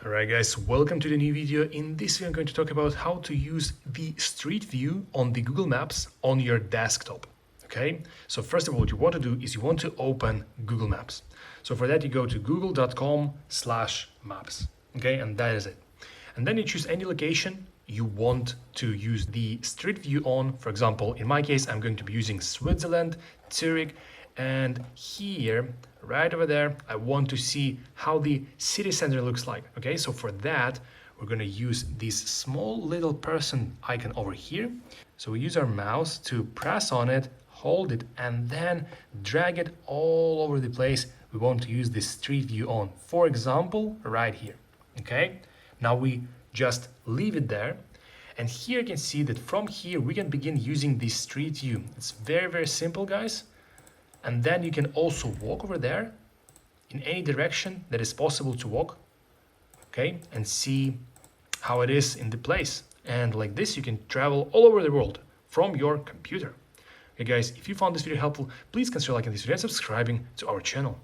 Alright guys, welcome to the new video. In this video I'm going to talk about how to use the Street View on the Google Maps on your desktop. Okay, so first of all what you want to do is you want to open Google Maps. So for that you go to google.com/maps. Okay, and that is it. And then you choose any location you want to use the Street View on. For example, in my case I'm going to be using Switzerland, Zurich, and here right over there I want to see how the city center looks like. Okay, so for that we're going to use this small little person icon over here. So we use our mouse to press on it, hold it, and then drag it all over the place we want to use this Street View on. For example, right here. Okay, now we just leave it there, and here you can see that from here we can begin using this Street View. It's very simple, guys. And then you can also walk over there in any direction that is possible to walk, okay, and see how it is in the place. And like this, you can travel all over the world from your computer. Okay, guys, if you found this video helpful, please consider liking this video and subscribing to our channel.